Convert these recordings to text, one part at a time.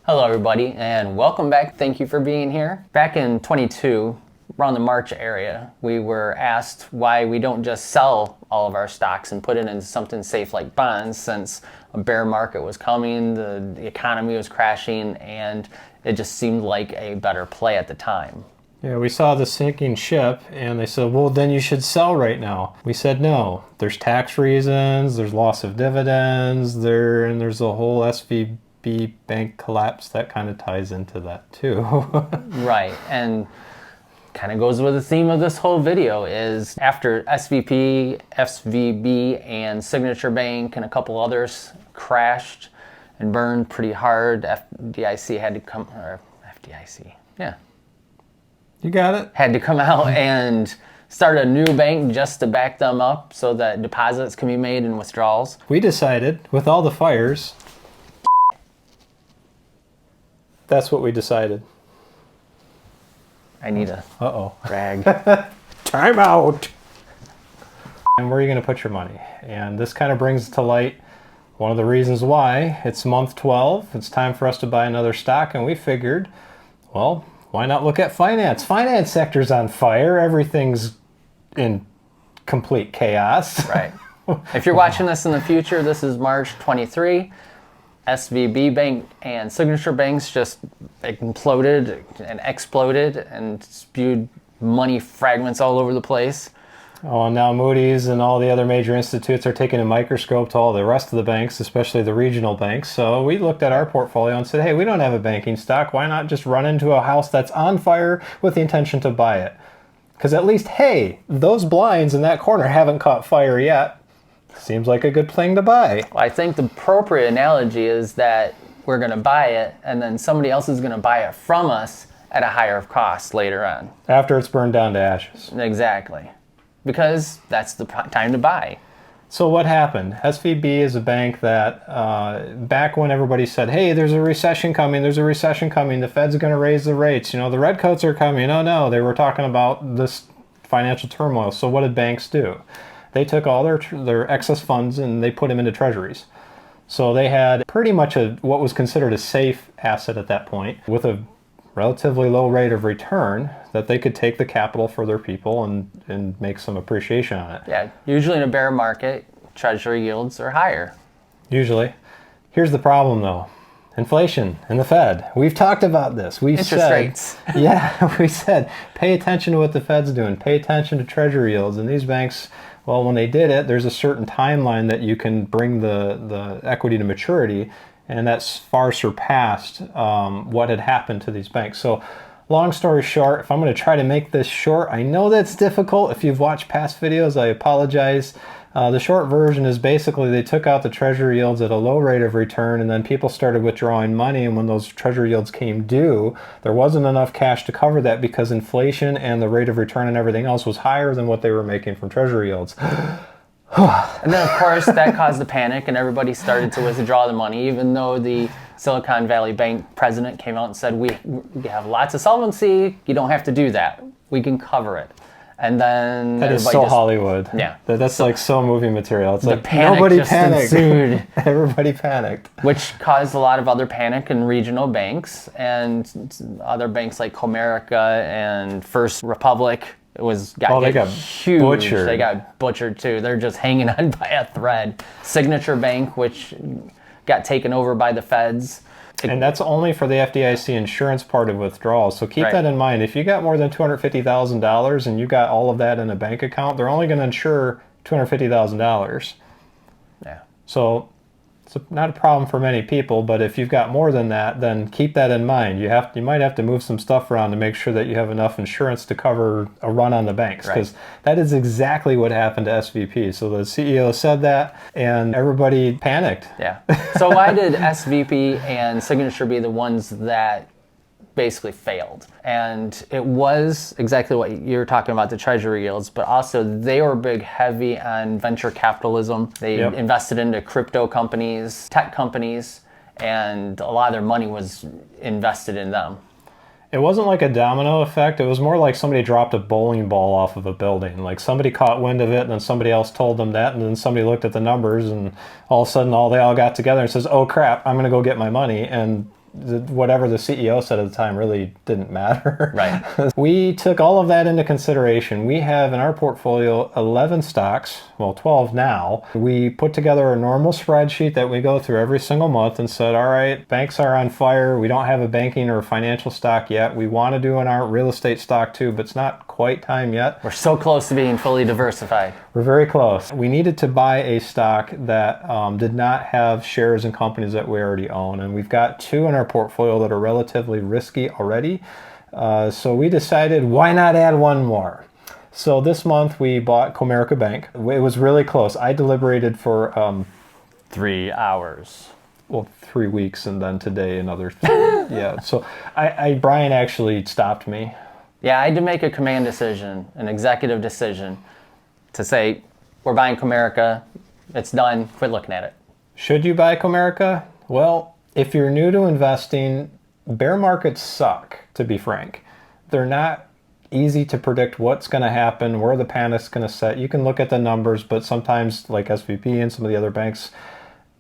Hello everybody and welcome back. Thank you for being here. Back in 22, around the March area, we were asked why we don't just sell all of our stocks and put it into something safe like bonds, since a bear market was coming, the economy was crashing, and it just seemed like a better play at the time. Yeah, we saw the sinking ship and they said, well, then you should sell right now. We said, no, there's tax reasons, there's loss of dividends, and there's a whole SVB bank collapse that kind of ties into that too. Right, and kind of goes with the theme of this whole video is after SVB and Signature Bank and a couple others crashed and burned pretty hard, FDIC had to come, or FDIC, yeah. You got it. Had to come out and start a new bank just to back them up so that deposits can be made and withdrawals. We decided, with all the fires, that's what we decided. I need a rag. Time out! And where are you going to put your money? And this kind of brings to light one of the reasons why. It's month 12. It's time for us to buy another stock, and we figured, well, why not look at finance? Finance sector's on fire. Everything's in complete chaos. Right. If you're watching this in the future, this is March 23. SVB Bank and Signature Banks just imploded and exploded and spewed money fragments all over the place. Oh, and now Moody's and all the other major institutes are taking a microscope to all the rest of the banks, especially the regional banks. So we looked at our portfolio and said, hey, we don't have a banking stock. Why not just run into a house that's on fire with the intention to buy it? Because at least, hey, those blinds in that corner haven't caught fire yet. Seems like a good thing to buy. Well, I think the appropriate analogy is that we're going to buy it and then somebody else is going to buy it from us at a higher cost later on. After it's burned down to ashes. Exactly. Because that's the time to buy. So what happened? SVB is a bank that back when everybody said, hey, there's a recession coming, the Fed's going to raise the rates, you know, the redcoats are coming. Oh no, they were talking about this financial turmoil. So what did banks do? They took all their excess funds and they put them into treasuries. So they had pretty much what was considered a safe asset at that point with a relatively low rate of return that they could take the capital for their people and make some appreciation on it. Yeah, usually in a bear market, treasury yields are higher. Usually. Here's the problem though. Inflation and the Fed. We've talked about this. Interest rates. Yeah, we said, pay attention to what the Fed's doing. Pay attention to treasury yields. And these banks, well, when they did it, there's a certain timeline that you can bring the equity to maturity, and that's far surpassed what had happened to these banks. So long story short, if I'm going to try to make this short, I know that's difficult. If you've watched past videos, I apologize. The short version is basically they took out the treasury yields at a low rate of return, and then people started withdrawing money, and when those treasury yields came due, there wasn't enough cash to cover that because inflation and the rate of return and everything else was higher than what they were making from treasury yields. And then, of course, that caused the panic, and everybody started to withdraw the money, even though the Silicon Valley Bank president came out and said, we have lots of solvency, you don't have to do that. We can cover it. And then that is so Hollywood. Yeah. That's so, like so movie material. It's like panic nobody just panicked. Ensued. Everybody panicked. Which caused a lot of other panic in regional banks and other banks like Comerica and First Republic. They got huge. Butchered. They got butchered too. They're just hanging on by a thread. Signature Bank, which got taken over by the feds. And that's only for the FDIC Insurance part of withdrawals. So keep that in mind. If you got more than $250,000 and you got all of that in a bank account, they're only going to insure $250,000. Yeah. So it's not a problem for many people, but if you've got more than that, then keep that in mind. You might have to move some stuff around to make sure that you have enough insurance to cover a run on the banks, because that is exactly what happened to SVP. So the CEO said that, and everybody panicked. Yeah. So why did SVP and Signature be the ones that basically failed? And it was exactly what you were talking about, the treasury yields, but also they were heavy on venture capitalism. They invested into crypto companies, tech companies, and a lot of their money was invested in them. It wasn't like a domino effect. It was more like somebody dropped a bowling ball off of a building. Like somebody caught wind of it, and then somebody else told them that, and then somebody looked at the numbers, and all of a sudden they all got together and says, oh crap, I'm going to go get my money. And whatever the CEO said at the time really didn't matter. Right. We took all of that into consideration. We have in our portfolio 11 stocks, well, 12 now. We put together a normal spreadsheet that we go through every single month and said, all right, banks are on fire. We don't have a banking or financial stock yet. We want to do our real estate stock too, but it's not quite time yet. We're so close to being fully diversified. We're very close. We needed to buy a stock that did not have shares in companies that we already own, and we've got two in our portfolio that are relatively risky already. So we decided, why not add one more? So this month we bought Comerica Bank. It was really close. I deliberated for 3 hours. well, 3 weeks, and then today another. Yeah. So Brian actually stopped me. Yeah, I had to make a command decision, an executive decision, to say, we're buying Comerica. It's done. Quit looking at it. Should you buy Comerica? Well, if you're new to investing, bear markets suck, to be frank. They're not easy to predict what's going to happen, where the panic's going to set. You can look at the numbers, but sometimes, like SVB and some of the other banks,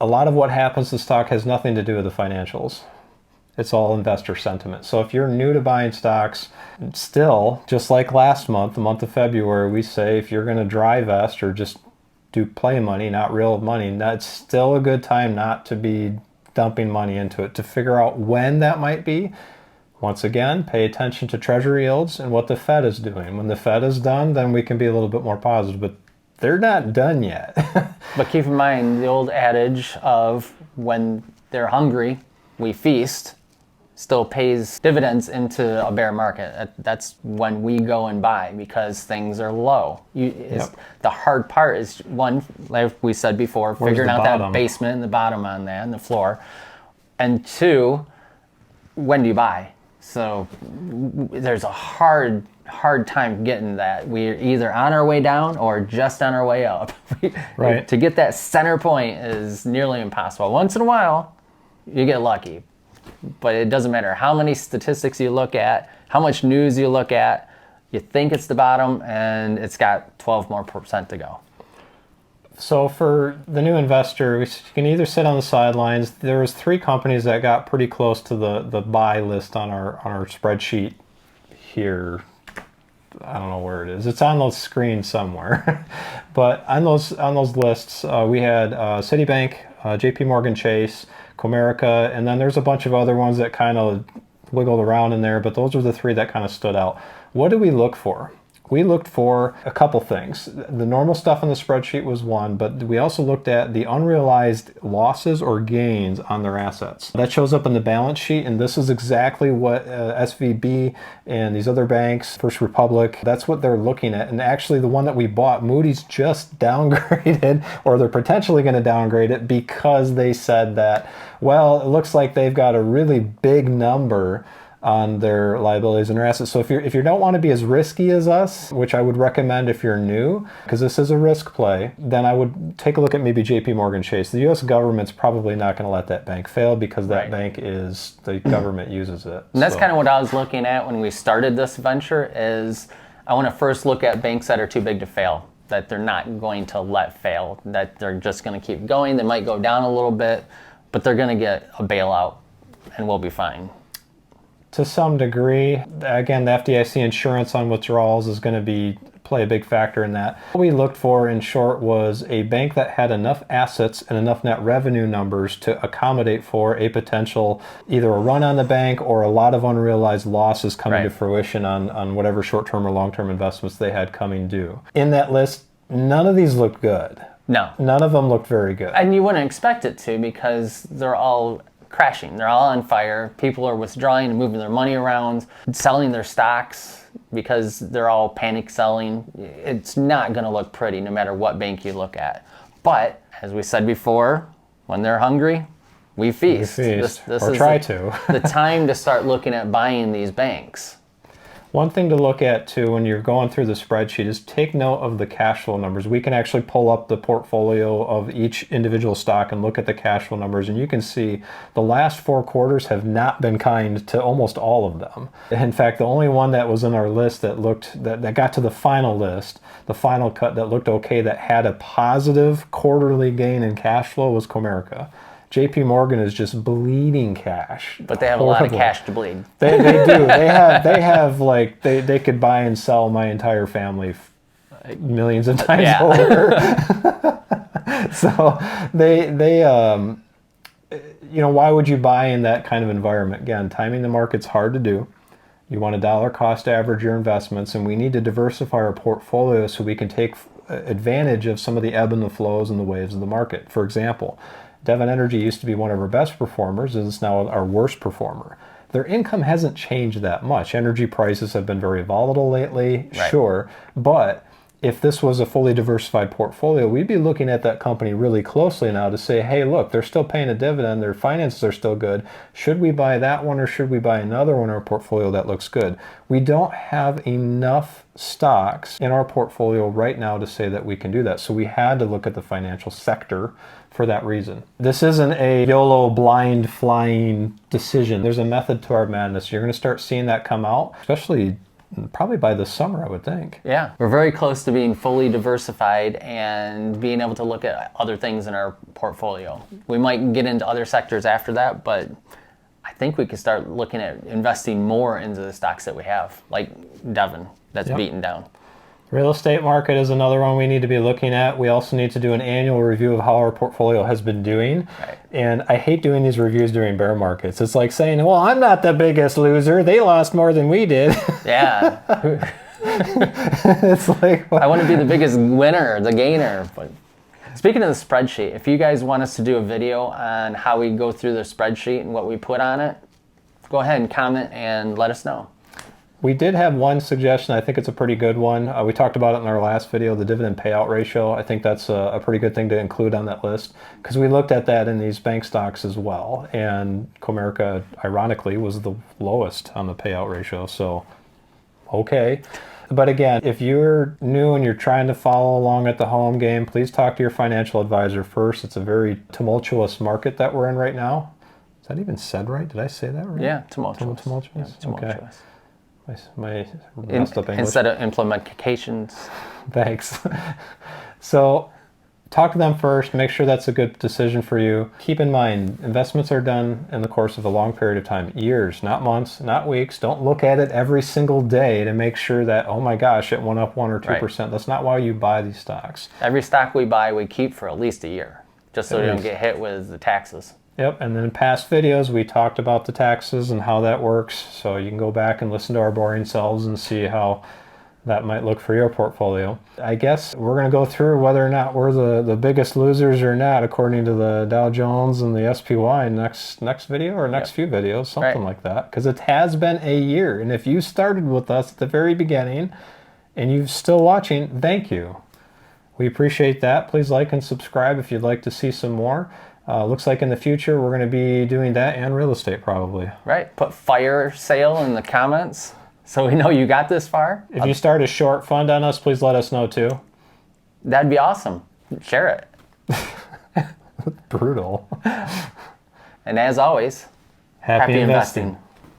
a lot of what happens to stock has nothing to do with the financials. It's all investor sentiment. So if you're new to buying stocks, still, just like last month, the month of February, we say if you're going to dry vest or just do play money, not real money, that's still a good time not to be dumping money into it. To figure out when that might be, once again, pay attention to treasury yields and what the Fed is doing. When the Fed is done, then we can be a little bit more positive, but they're not done yet. But keep in mind the old adage of when they're hungry, we feast, still pays dividends into a bear market. That's when we go and buy because things are low. The hard part is, one, like we said before, figuring out that basement and the bottom on that and the floor. And two, when do you buy? So there's a hard time getting that. We're either on our way down or just on our way up. Right. To get that center point is nearly impossible. Once in a while, you get lucky. But it doesn't matter how many statistics you look at, how much news you look at, you think it's the bottom and it's got 12% more to go. So for the new investor, you can either sit on the sidelines. There was 3 companies that got pretty close to the buy list on our spreadsheet here. I don't know where it is. It's on the screen somewhere. But on those lists, we had Citibank, JP Morgan Chase, Comerica, and then there's a bunch of other ones that kind of wiggled around in there, but those are the 3 that kind of stood out. What do we look for? We looked for a couple things. The normal stuff on the spreadsheet was one, but we also looked at the unrealized losses or gains on their assets. That shows up in the balance sheet, and this is exactly what SVB and these other banks, First Republic, that's what they're looking at. And actually the one that we bought, Moody's just downgraded, or they're potentially going to downgrade it because they said that, well, it looks like they've got a really big number on their liabilities and their assets. So if you don't want to be as risky as us, which I would recommend if you're new, because this is a risk play, then I would take a look at maybe JP Morgan Chase. The US government's probably not going to let that bank fail because that bank is, the government uses it. And that's kind of what I was looking at when we started this venture is I want to first look at banks that are too big to fail, that they're not going to let fail, that they're just going to keep going. They might go down a little bit, but they're going to get a bailout and we'll be fine. To some degree, again, the FDIC Insurance on withdrawals is going to play a big factor in that. What we looked for, in short, was a bank that had enough assets and enough net revenue numbers to accommodate for a potential, either a run on the bank or a lot of unrealized losses coming to fruition on whatever short-term or long-term investments they had coming due. In that list, none of these looked good. No. None of them looked very good. And you wouldn't expect it to because they're all crashing. They're all on fire. People are withdrawing and moving their money around, selling their stocks because they're all panic selling. It's not going to look pretty no matter what bank you look at. But as we said before, when they're hungry, we feast. This or try to. The time to start looking at buying these banks. One thing to look at too when you're going through the spreadsheet is take note of the cash flow numbers. We can actually pull up the portfolio of each individual stock and look at the cash flow numbers, and you can see the last 4 quarters have not been kind to almost all of them. In fact, the only one that was in our list that got to the final list, the final cut that looked okay, that had a positive quarterly gain in cash flow was Comerica. JP Morgan is just bleeding cash. But they have a lot of Horrible. cash to bleed. They do. They have like they could buy and sell my entire family millions of times over. So they why would you buy in that kind of environment? Again, timing the market's hard to do. You want to dollar cost average your investments, and we need to diversify our portfolio so we can take advantage of some of the ebb and the flows and the waves of the market. For example, Devon Energy used to be one of our best performers, and it's now our worst performer. Their income hasn't changed that much. Energy prices have been very volatile lately, Right. Sure, but if this was a fully diversified portfolio, we'd be looking at that company really closely now to say, hey, look, they're still paying a dividend, their finances are still good. Should we buy that one or should we buy another one in our portfolio that looks good? We don't have enough stocks in our portfolio right now to say that we can do that. So we had to look at the financial sector for that reason. This isn't a YOLO blind flying decision. There's a method to our madness. You're going to start seeing that come out, especially probably by this summer, I would think. Yeah, we're very close to being fully diversified and being able to look at other things in our portfolio. We might get into other sectors after that, but I think we could start looking at investing more into the stocks that we have, like Devon, that's beaten down. Real estate market is another one we need to be looking at. We also need to do an annual review of how our portfolio has been doing. Right. And I hate doing these reviews during bear markets. It's like saying, well, I'm not the biggest loser. They lost more than we did. Yeah. It's like, well, I want to be the biggest winner, the gainer. But speaking of the spreadsheet, if you guys want us to do a video on how we go through the spreadsheet and what we put on it, go ahead and comment and let us know. we did have one suggestion. I think it's a pretty good one. We talked about it in our last video, the dividend payout ratio. I think that's a pretty good thing to include on that list because we looked at that in these bank stocks as well. And Comerica, ironically, was the lowest on the payout ratio. So, okay. But again, if you're new and you're trying to follow along at the home game, please talk to your financial advisor first. It's a very tumultuous market that we're in right now. Is that even said right? Did I say that right? Yeah, tumultuous. Tumultuous? Yeah, tumultuous. Okay. My messed up English. Instead of implementations. Thanks. So talk to them first. Make sure that's a good decision for you. Keep in mind, investments are done in the course of a long period of time. Years, not months, not weeks. Don't look at it every single day to make sure that, oh my gosh, it went up 1 or 2%. Right. That's not why you buy these stocks. Every stock we buy, we keep for at least a year, just so At we don't least. get hit with the taxes. Yep, and then in past videos, we talked about the taxes and how that works. So you can go back and listen to our boring selves and see how that might look for your portfolio. I guess we're going to go through whether or not we're the biggest losers or not, according to the Dow Jones and the SPY next video or next few videos, something Right. like that. Because it has been a year. And if you started with us at the very beginning and you're still watching, thank you. We appreciate that. Please like and subscribe if you'd like to see some more. Looks like in the future we're going to be doing that and real estate probably. Right? Put fire sale in the comments so we know you got this far. If you start a short fund on us, please let us know too. That'd be awesome. Share it. Brutal. And as always, Happy investing.